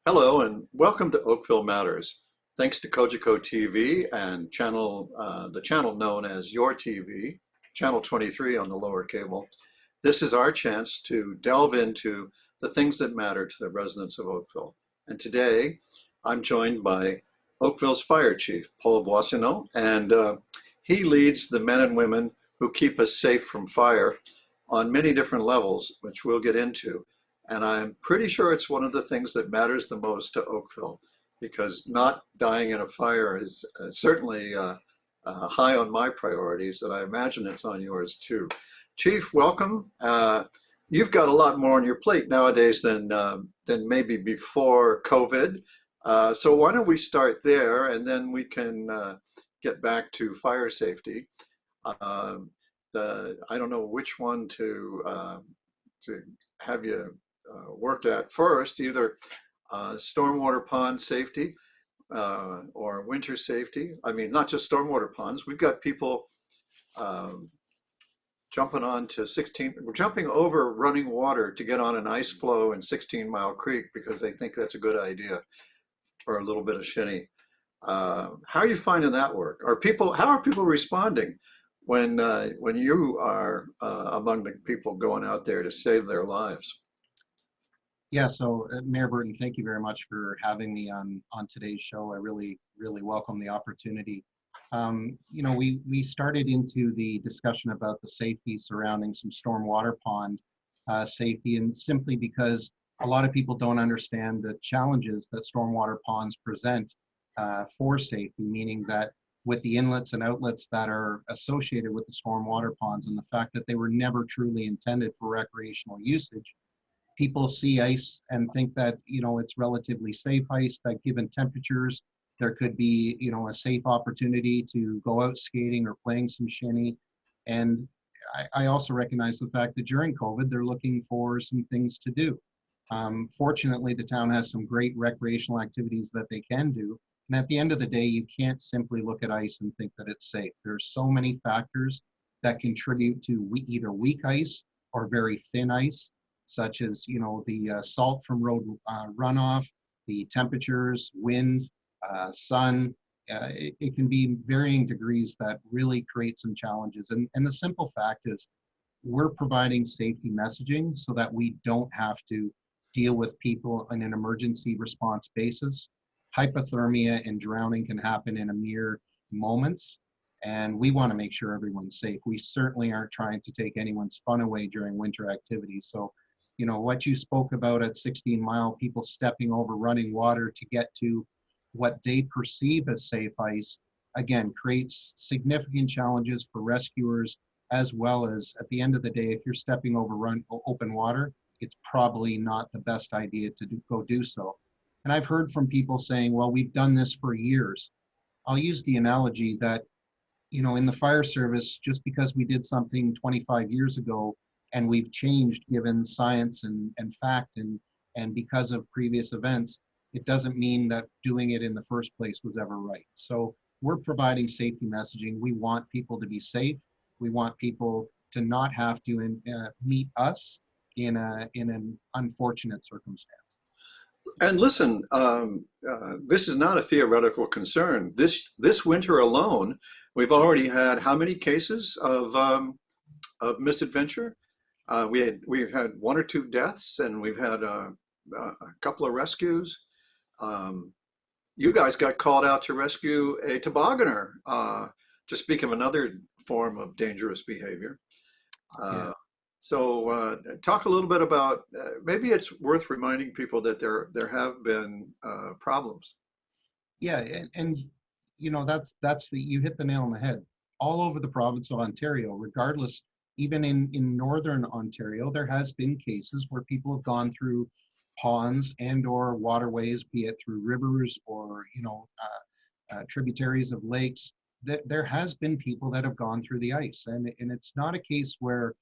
Hello and welcome to Oakville Matters. Thanks to Kojiko TV and the channel known as Your TV, Channel 23 on the lower cable. This is our chance to delve into the things that matter to the residents of Oakville. And today I'm joined by Oakville's Fire Chief, Paul Boissonneau, and he leads the men and women who keep us safe from fire on many different levels, which we'll get into. And I'm pretty sure it's one of the things that matters the most to Oakville, because not dying in a fire is certainly high on my priorities, and I imagine it's on yours too. Chief, welcome. You've got a lot more on your plate nowadays than maybe before COVID. So why don't we start there, and then we can get back to fire safety. I don't know which one to have you worked at first, either stormwater pond safety or winter safety. I mean, not just stormwater ponds. We've got people jumping over running water to get on an ice floe in 16 Mile Creek because they think that's a good idea for a little bit of shinny. How are you finding that work? How are people responding when you are among the people going out there to save their lives? Yeah, so Mayor Burton, thank you very much for having me on today's show. I really welcome the opportunity. We started into the discussion about the safety surrounding some stormwater pond safety, and simply because a lot of people don't understand the challenges that stormwater ponds present for safety, meaning that with the inlets and outlets that are associated with the stormwater ponds and the fact that they were never truly intended for recreational usage, people see ice and think that, it's relatively safe ice, that given temperatures, there could be, a safe opportunity to go out skating or playing some shinny. And I also recognize the fact that during COVID, they're looking for some things to do. Fortunately, the town has some great recreational activities that they can do. And at the end of the day, you can't simply look at ice and think that it's safe. There's so many factors that contribute to either weak ice or very thin ice, such as the salt from road runoff, the temperatures, wind, sun. It can be varying degrees that really create some challenges. And the simple fact is we're providing safety messaging so that we don't have to deal with people on an emergency response basis. Hypothermia and drowning can happen in a mere moments, and we want to make sure everyone's safe. We certainly aren't trying to take anyone's fun away during winter activities. So what you spoke about at 16 Mile, people stepping over running water to get to what they perceive as safe ice, again, creates significant challenges for rescuers, as well as at the end of the day, if you're stepping over open water, it's probably not the best idea to go do so. And I've heard from people saying, well, we've done this for years. I'll use the analogy that, in the fire service, just because we did something 25 years ago and we've changed given science and fact and because of previous events, it doesn't mean that doing it in the first place was ever right. So we're providing safety messaging. We want people to be safe. We want people to not have to meet us in an unfortunate circumstance. And listen, this is not a theoretical concern. This winter alone, we've already had how many cases of misadventure? We've had one or two deaths, and we've had a couple of rescues. You guys got called out to rescue a tobogganer, to speak of another form of dangerous behavior. Yeah. So talk a little bit about, maybe it's worth reminding people that there have been problems. Yeah, and you hit the nail on the head. All over the province of Ontario, regardless, even in northern Ontario, there has been cases where people have gone through ponds and or waterways, be it through rivers or tributaries of lakes. There has been people that have gone through the ice, and it's not a case where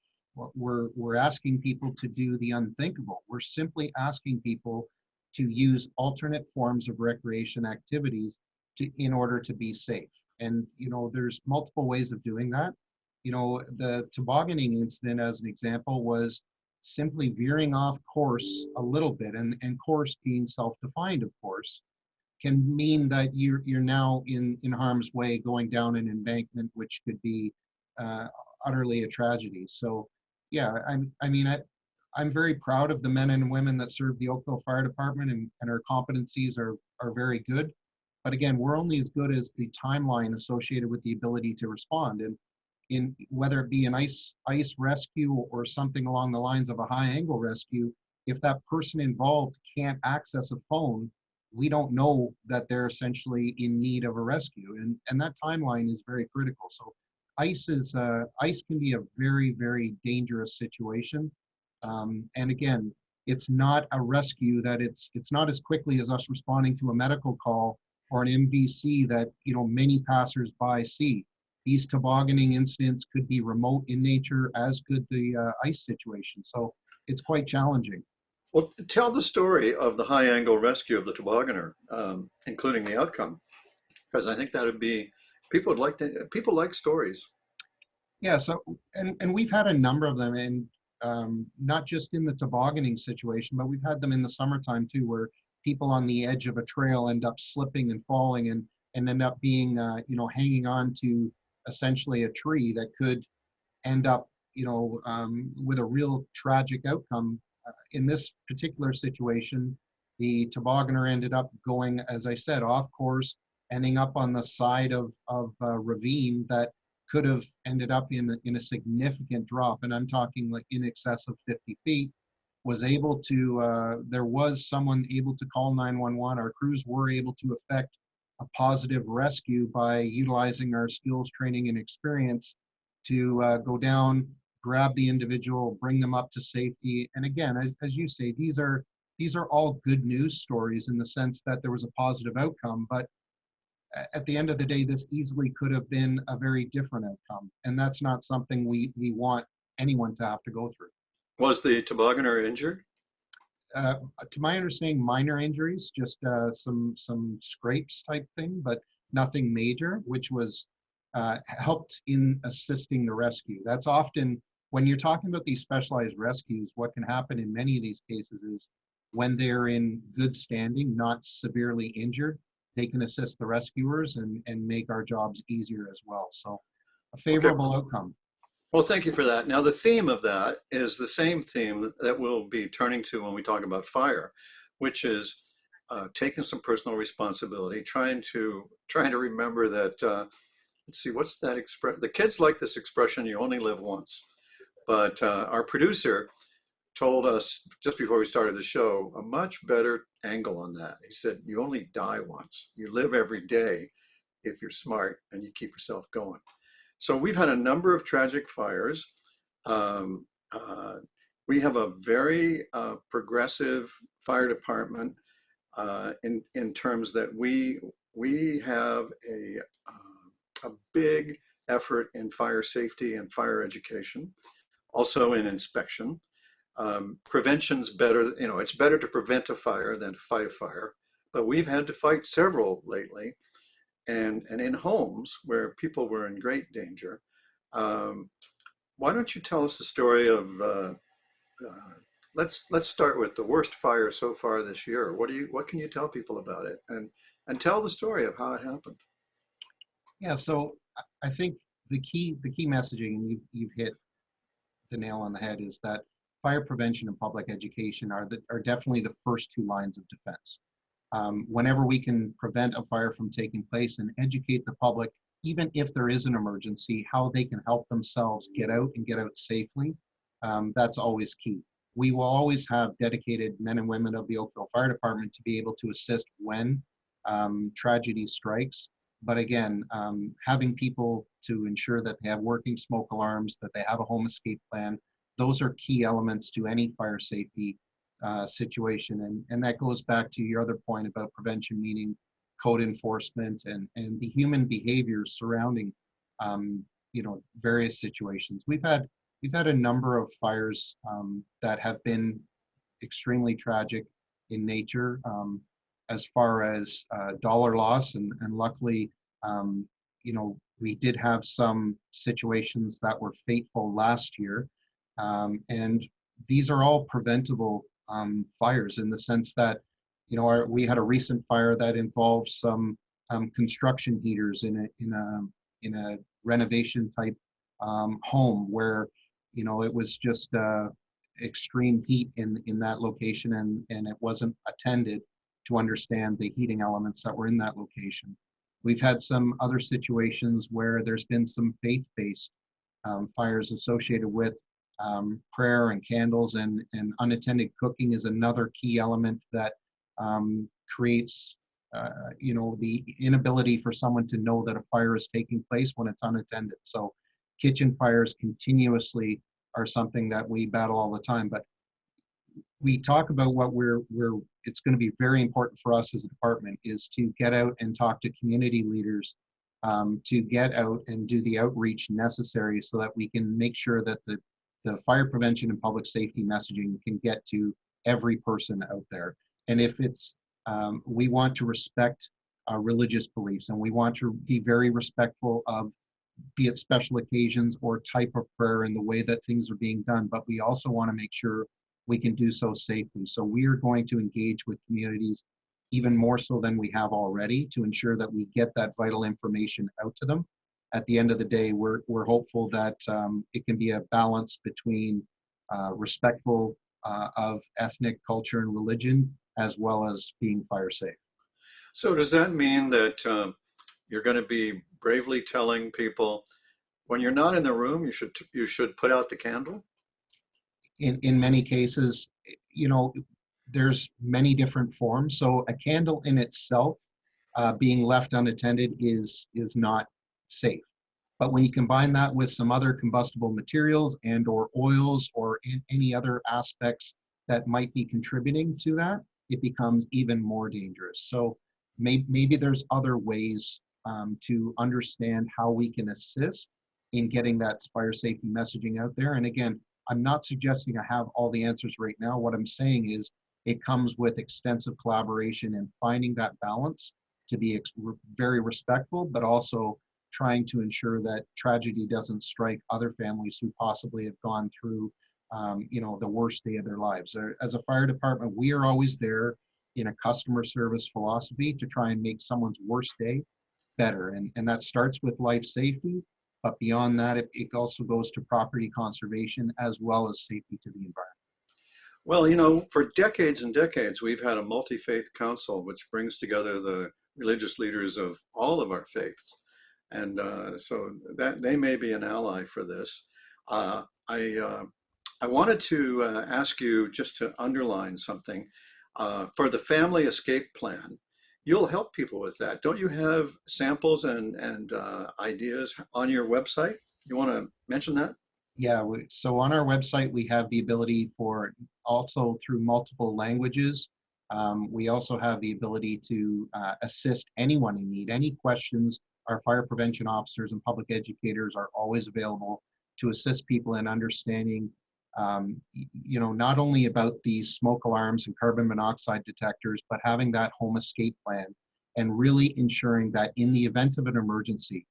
we're asking people to do the unthinkable. We're simply asking people to use alternate forms of recreation activities in order to be safe. And there's multiple ways of doing that. The tobogganing incident, as an example, was simply veering off course a little bit, and course being self-defined, of course, can mean that you're now in harm's way going down an embankment, which could be uh, utterly a tragedy. So, yeah, I'm very proud of the men and women that serve the Oakville Fire Department, and our competencies are very good. But again, we're only as good as the timeline associated with the ability to respond. And in whether it be an ice rescue or something along the lines of a high angle rescue, if that person involved can't access a phone, we don't know that they're essentially in need of a rescue, and that timeline is very critical. So ice can be a very, very dangerous situation, and again, it's not a rescue that it's not as quickly as us responding to a medical call or an MVC that many passersby see. These tobogganing incidents could be remote in nature, as could the ice situation. So it's quite challenging. Well, tell the story of the high angle rescue of the tobogganer, including the outcome, because I think that would be people like stories. Yeah, so and we've had a number of them, and not just in the tobogganing situation, but we've had them in the summertime too, where people on the edge of a trail end up slipping and falling, and end up being hanging on to essentially a tree that could end up with a real tragic outcome. In this particular situation, the tobogganer ended up going, as I said, off course, ending up on the side of a ravine that could have ended up in a significant drop, and I'm talking like in excess of 50 feet. Was able to, there was someone able to call 911. Our crews were able to effect a positive rescue by utilizing our skills, training, and experience to go down, grab the individual, bring them up to safety. And again, as you say, these are all good news stories in the sense that there was a positive outcome, but at the end of the day, this easily could have been a very different outcome. And that's not something we want anyone to have to go through. Was the tobogganer injured? Uh, to my understanding, minor injuries, just some scrapes type thing, but nothing major, which was helped in assisting the rescue. That's often, when you're talking about these specialized rescues, what can happen in many of these cases is when they're in good standing, not severely injured, they can assist the rescuers and make our jobs easier as well. So a Okay. favorable outcome. Well, thank you for that. Now, the theme of that is the same theme that we'll be turning to when we talk about fire, which is taking some personal responsibility, trying to remember that. Let's see, what's that expression? The kids like this expression, "You only live once." But our producer told us just before we started the show a much better angle on that. He said, "You only die once. You live every day if you're smart and you keep yourself going." So we've had a number of tragic fires. Um, uh, we have a very progressive fire department in terms that we have a big effort in fire safety and fire education, also in inspection. Prevention's better. It's better to prevent a fire than to fight a fire. But we've had to fight several lately, and in homes where people were in great danger. Um, why don't you tell us the story of let's start with the worst fire so far this year. What can you tell people about it, and tell the story of how it happened? Yeah, so I think the key messaging, and you've hit the nail on the head, is that fire prevention and public education are definitely the first two lines of defense. Whenever we can prevent a fire from taking place and educate the public, even if there is an emergency, how they can help themselves get out and get out safely, that's always key. We will always have dedicated men and women of the Oakville Fire Department to be able to assist when tragedy strikes. But again, having people to ensure that they have working smoke alarms, that they have a home escape plan, those are key elements to any fire safety situation. And that goes back to your other point about prevention, meaning code enforcement and the human behaviors surrounding various situations. We've had a number of fires that have been extremely tragic in nature, as far as dollar loss, and luckily, we did have some situations that were fateful last year, and these are all preventable fires in the sense that, we had a recent fire that involved some construction heaters in a renovation type home where, it was just extreme heat in that location, and it wasn't attended to understand the heating elements that were in that location. We've had some other situations where there's been some faith-based fires associated with prayer and candles, and unattended cooking is another key element that creates the inability for someone to know that a fire is taking place when it's unattended. So kitchen fires continuously are something that we battle all the time. But we talk about what it's going to be very important for us as a department is to get out and talk to community leaders, to get out and do the outreach necessary so that we can make sure that the fire prevention and public safety messaging can get to every person out there. And if it's, we want to respect our religious beliefs, and we want to be very respectful of, be it special occasions or type of prayer and the way that things are being done, but we also want to make sure we can do so safely. So we are going to engage with communities even more so than we have already to ensure that we get that vital information out to them. At the end of the day, we're hopeful that it can be a balance between respectful of ethnic culture and religion, as well as being fire safe. So does that mean that you're going to be bravely telling people when you're not in the room, you should put out the candle? In many cases, there's many different forms. So a candle in itself, being left unattended is not safe. But when you combine that with some other combustible materials and or oils or any other aspects that might be contributing to that, it becomes even more dangerous. So maybe there's other ways to understand how we can assist in getting that fire safety messaging out there. And again, I'm not suggesting I have all the answers right now. What I'm saying is it comes with extensive collaboration and finding that balance to be very respectful, but also trying to ensure that tragedy doesn't strike other families who possibly have gone through the worst day of their lives. As a fire department, we are always there in a customer service philosophy to try and make someone's worst day better. And that starts with life safety, but beyond that, it also goes to property conservation as well as safety to the environment. Well, for decades and decades, we've had a multi-faith council, which brings together the religious leaders of all of our faiths. And so that they may be an ally for this. I wanted to ask you just to underline something. For the family escape plan, you'll help people with that. Don't you have samples and ideas on your website? You want to mention that? Yeah, so on our website, we have the ability for also through multiple languages. We also have the ability to assist anyone in need. Any questions, our fire prevention officers and public educators are always available to assist people in understanding, not only about these smoke alarms and carbon monoxide detectors, but having that home escape plan and really ensuring that in the event of an emergency,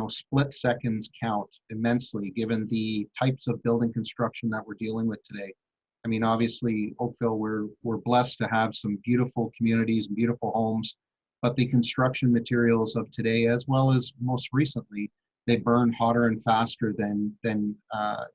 split seconds count immensely given the types of building construction that we're dealing with today. I mean, obviously, Oakville, we're blessed to have some beautiful communities and beautiful homes, but the construction materials of today, as well as most recently, they burn hotter and faster than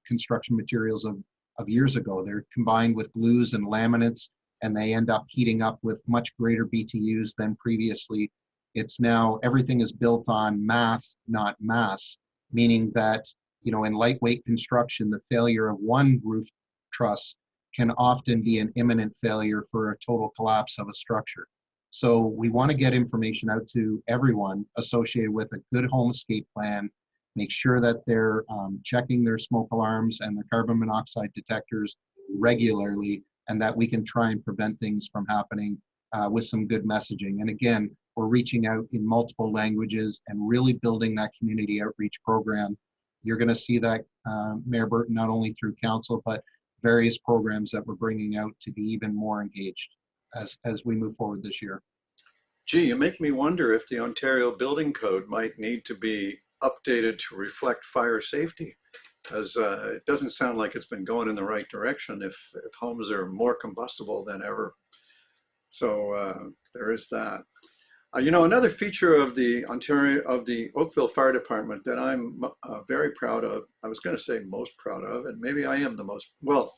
construction materials of years ago. They're combined with glues and laminates, and they end up heating up with much greater BTUs than previously. It's now, everything is built on math, not mass, meaning that, in lightweight construction, the failure of one roof truss can often be an imminent failure for a total collapse of a structure. So we want to get information out to everyone associated with a good home escape plan, make sure that they're checking their smoke alarms and their carbon monoxide detectors regularly, and that we can try and prevent things from happening with some good messaging. And again, we're reaching out in multiple languages and really building that community outreach program. You're going to see that, Mayor Burton, not only through council, but various programs that we're bringing out to be even more engaged as we move forward this year. Gee, you make me wonder if the Ontario Building Code might need to be updated to reflect fire safety. because it doesn't sound like it's been going in the right direction if homes are more combustible than ever. So there is that. Another feature of the Oakville Fire Department that I'm very proud of, I was going to say most proud of, and maybe I am the most, well,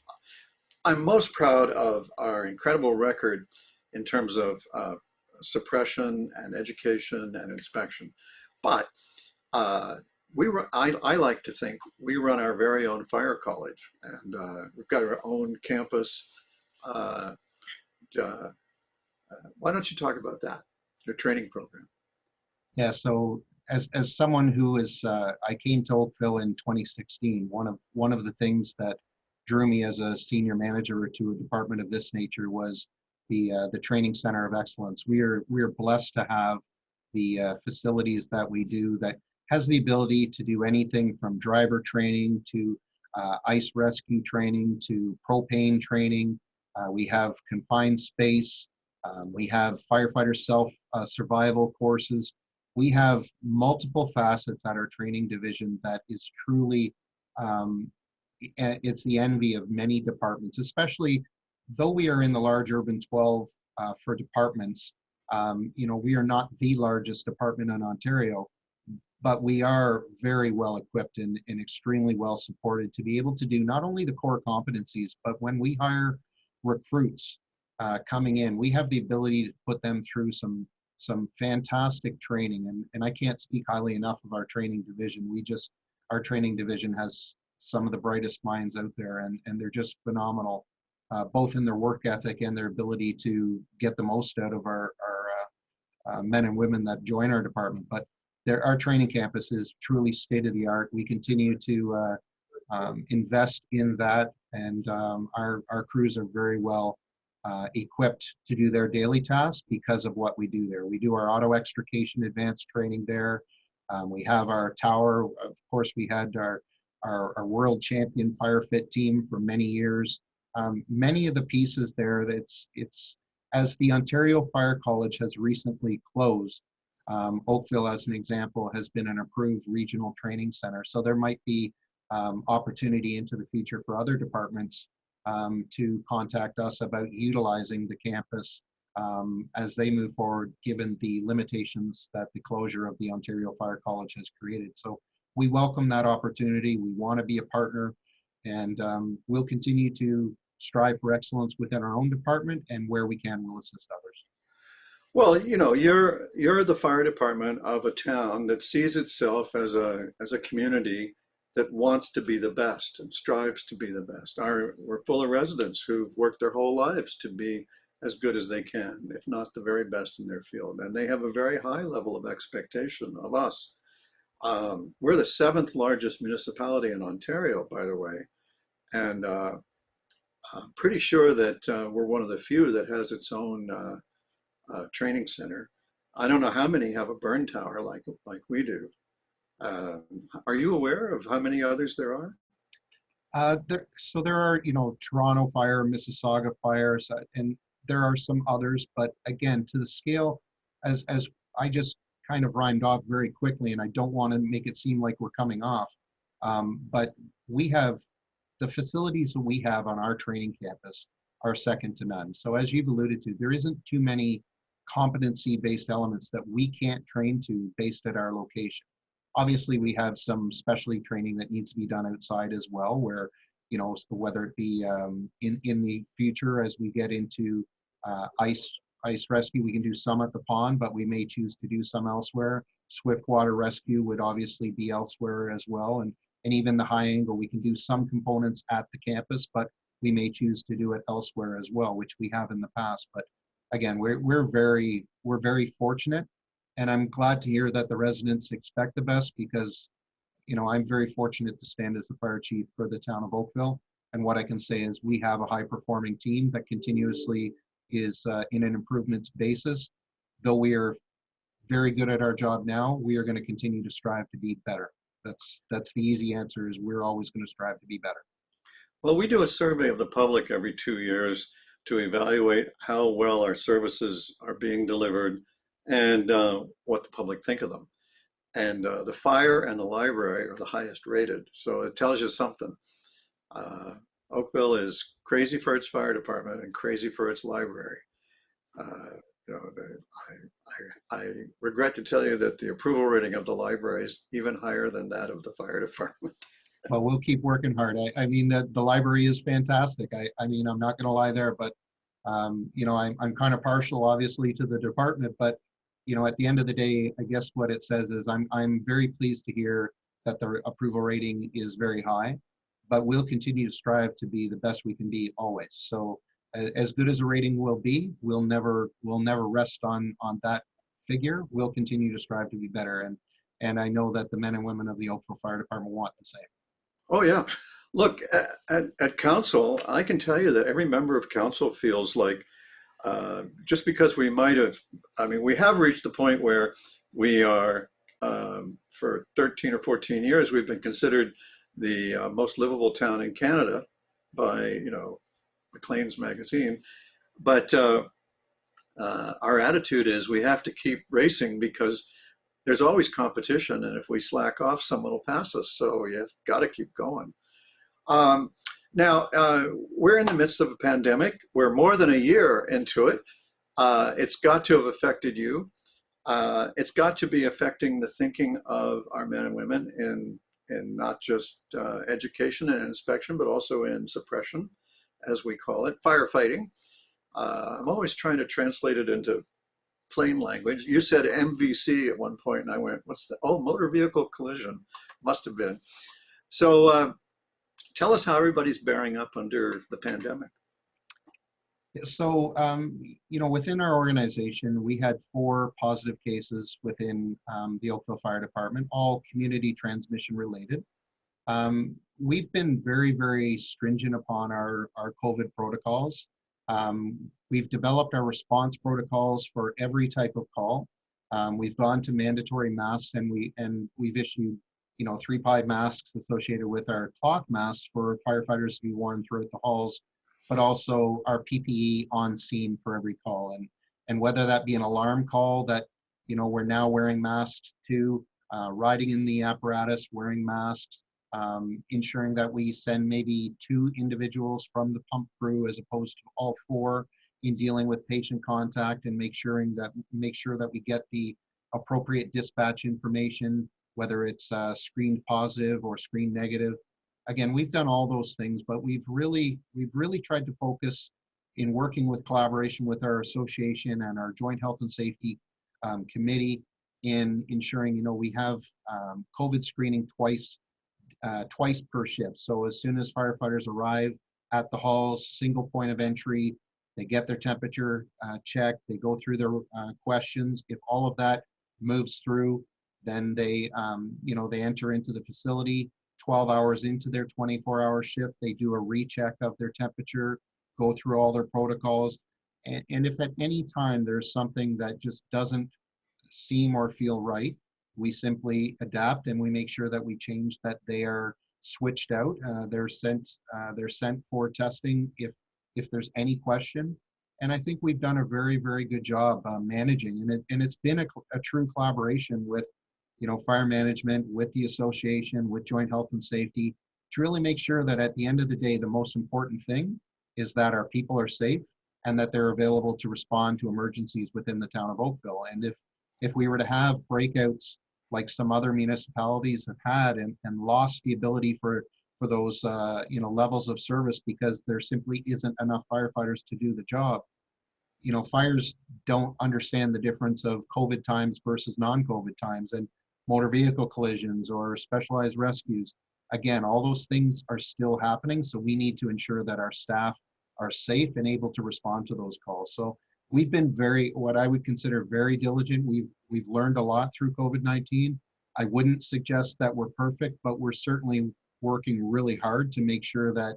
I'm most proud of our incredible record in terms of suppression and education and inspection. But I like to think we run our very own fire college, and we've got our own campus. Uh, uh, why don't you talk about that, your training program? Yeah, so as someone who is, I came to Oakville in 2016. One of the things that drew me as a senior manager to a department of this nature was the training center of excellence. We are blessed to have the facilities that we do that has the ability to do anything from driver training to ice rescue training to propane training. We have confined space. We have firefighter self survival courses. We have multiple facets at our training division that is truly, it's the envy of many departments, especially though we are in the large urban 12 for departments. We are not the largest department in Ontario, but we are very well equipped and extremely well supported to be able to do not only the core competencies, but when we hire recruits coming in, we have the ability to put them through some fantastic training. And I can't speak highly enough of our training division. Our training division has some of the brightest minds out there, and they're just phenomenal, both in their work ethic and their ability to get the most out of our men and women that join our department. But our training campus is truly state of the art. We continue to invest in that, and our crews are very well equipped to do their daily tasks because of what we do there. We do our auto extrication advanced training there. We have our tower. Of course, we had our world champion fire fit team for many years. Many of the pieces there, it's as the Ontario Fire College has recently closed. Oakville, as an example, has been an approved regional training center. So there might be opportunity into the future for other departments to contact us about utilizing the campus as they move forward, given the limitations that the closure of the Ontario Fire College has created. So we welcome that opportunity. We want to be a partner, and we'll continue to strive for excellence within our own department, and where we can, we'll assist others. Well, you're the fire department of a town that sees itself as a community that wants to be the best and strives to be the best. We're full of residents who've worked their whole lives to be as good as they can, if not the very best in their field. And they have a very high level of expectation of us. We're the seventh largest municipality in Ontario, by the way. And I'm pretty sure that we're one of the few that has its own training center. I don't know how many have a burn tower like we do. Are you aware of how many others there are? So there are, Toronto Fire, Mississauga Fires, and there are some others. But again, to the scale, as I just kind of rhymed off very quickly, and I don't want to make it seem like we're coming off. But we have the facilities that we have on our training campus are second to none. So as you've alluded to, there isn't too many competency-based elements that we can't train to based at our location. Obviously, we have some specialty training that needs to be done outside as well, where, whether it be in the future as we get into ice rescue, we can do some at the pond, but we may choose to do some elsewhere. Swift water rescue would obviously be elsewhere as well. And even the high angle, we can do some components at the campus, but we may choose to do it elsewhere as well, which we have in the past. But again, we're very fortunate, and I'm glad to hear that the residents expect the best, because I'm very fortunate to stand as the fire chief for the town of Oakville. And what I can say is we have a high performing team that continuously is in an improvements basis. Though we are very good at our job now, we are going to continue to strive to be better. That's the easy answer, is we're always going to strive to be better. Well, we do a survey of the public every 2 years to evaluate how well our services are being delivered and what the public think of them. and the fire and the library are the highest rated. So it tells you something. Uh, Oakville is crazy for its fire department and crazy for its library. Uh, you know, I regret to tell you that the approval rating of the library is even higher than that of the fire department. Well, we'll keep working hard. I mean, the library is fantastic. I mean, I'm not going to lie there, but you know, I'm kind of partial, obviously, to the department. But you know, at the end of the day, I guess what it says is I'm very pleased to hear that the approval rating is very high. But we'll continue to strive to be the best we can be always. So as good as a rating will be, we'll never rest on that figure. We'll continue to strive to be better. And I know that the men and women of the Oakville Fire Department want the same. Oh, yeah. Look, at council, I can tell you that every member of council feels like just because we might have, I mean, we have reached the point where we are, for 13 or 14 years, we've been considered the most livable town in Canada by, you know, Maclean's magazine. But our attitude is we have to keep racing because there's always competition. And if we slack off, someone will pass us. So you've got to keep going. Now, we're in the midst of a pandemic. We're more than a year into it. It's got to have affected you. It's got to be affecting the thinking of our men and women in not just education and inspection, but also in suppression, as we call it, firefighting. I'm always trying to translate it into plain language. You said MVC at one point, and I went, what's that? Oh, motor vehicle collision, must have been. So tell us how everybody's bearing up under the pandemic. So, you know, within our organization, we had 4 positive cases within the Oakville Fire Department, all community transmission related. We've been very, very stringent upon our COVID protocols. We've developed our response protocols for every type of call. We've gone to mandatory masks, and we've issued, you know, 3-ply masks associated with our cloth masks for firefighters to be worn throughout the halls, but also our PPE on scene for every call. And whether that be an alarm call that, you know, we're now wearing masks to, riding in the apparatus, wearing masks, ensuring that we send maybe 2 individuals from the pump crew as opposed to all 4 in dealing with patient contact, and make sure that we get the appropriate dispatch information, whether it's screened positive or screened negative. Again, we've done all those things, but we've really tried to focus in working with collaboration with our association and our joint health and safety committee in ensuring, you know, we have COVID screening twice per shift. So as soon as firefighters arrive at the halls, single point of entry, they get their temperature checked, they go through their questions. If all of that moves through, then they, you know, they enter into the facility. 12 hours into their 24-hour shift, they do a recheck of their temperature, go through all their protocols. And if at any time there's something that just doesn't seem or feel right, we simply adapt and we make sure that we change that. They are switched out. They're sent for testing if there's any question. And I think we've done a very, very good job managing. And it's been a true collaboration with, you know, fire management, with the association, with joint health and safety, to really make sure that at the end of the day, the most important thing is that our people are safe and that they're available to respond to emergencies within the town of Oakville. And if we were to have breakouts like some other municipalities have had and lost the ability for those you know, levels of service because there simply isn't enough firefighters to do the job, you know, fires don't understand the difference of COVID times versus non-COVID times, and motor vehicle collisions or specialized rescues. Again, all those things are still happening. So we need to ensure that our staff are safe and able to respond to those calls. So we've been what I would consider very diligent. We've learned a lot through COVID-19. I wouldn't suggest that we're perfect, but we're certainly working really hard to make sure that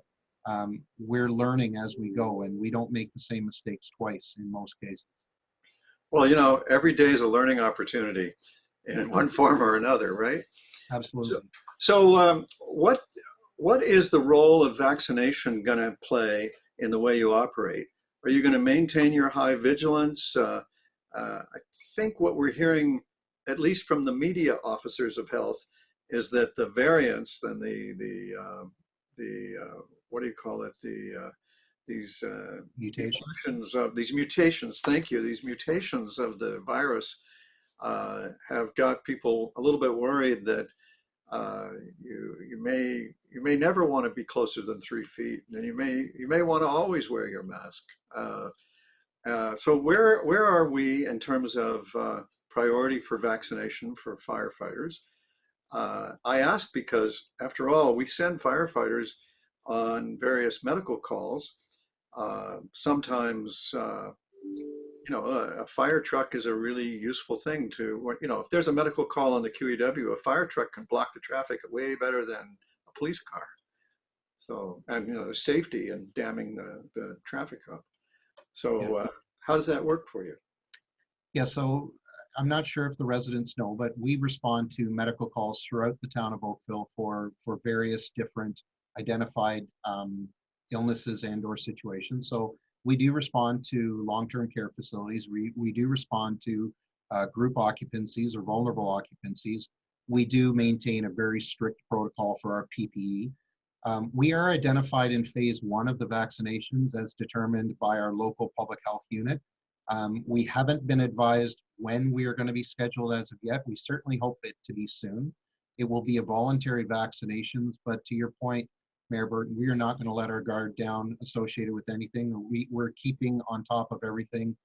we're learning as we go and we don't make the same mistakes twice in most cases. Well, you know, every day is a learning opportunity in one form or another, right? Absolutely. So what is the role of vaccination going to play in the way you operate? Are you going to maintain your high vigilance? I think what we're hearing at least from the media officers of health, is that the variants and what do you call it, these Mutations. inclusions of these mutations, thank you, these mutations of the virus have got people a little bit worried that you may never want to be closer than 3 feet, and you may want to always wear your mask. So where are we in terms of priority for vaccination for firefighters? I ask because, after all, we send firefighters on various medical calls. Sometimes, a fire truck is a really useful thing to, if there's a medical call on the QEW, a fire truck can block the traffic way better than a police car. So, and, safety and damming the traffic up. Yeah. So, how does that work for you? Yeah, so I'm not sure if the residents know, but we respond to medical calls throughout the town of Oakville for various different identified illnesses and or situations. So we do respond to long-term care facilities. We do respond to group occupancies or vulnerable occupancies. We do maintain a very strict protocol for our PPE. We are identified in phase 1 of the vaccinations as determined by our local public health unit. We haven't been advised when we are going to be scheduled as of yet. We certainly hope it to be soon. It will be a voluntary vaccinations, but to your point, Mayor Burton, we are not going to let our guard down associated with anything. We're keeping on top of everything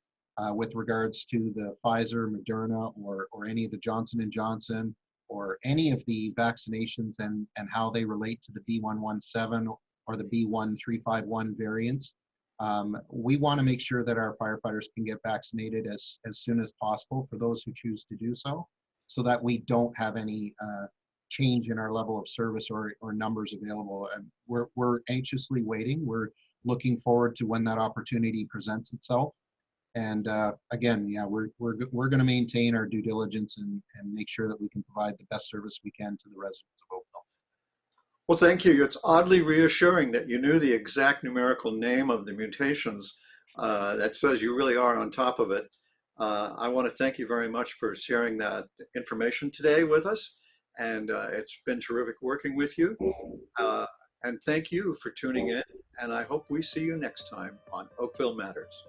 with regards to the Pfizer, Moderna, or any of the Johnson & Johnson, or any of the vaccinations and how they relate to the B117 or the B1351 variants. We want to make sure that our firefighters can get vaccinated as soon as possible for those who choose to do so that we don't have any change in our level of service or numbers available. And we're anxiously waiting. We're looking forward to when that opportunity presents itself. And again, yeah, we're going to maintain our due diligence and make sure that we can provide the best service we can to the residents of Oakville. Well, thank you. It's oddly reassuring that you knew the exact numerical name of the mutations. That says you really are on top of it. I want to thank you very much for sharing that information today with us. And it's been terrific working with you. And thank you for tuning in. And I hope we see you next time on Oakville Matters.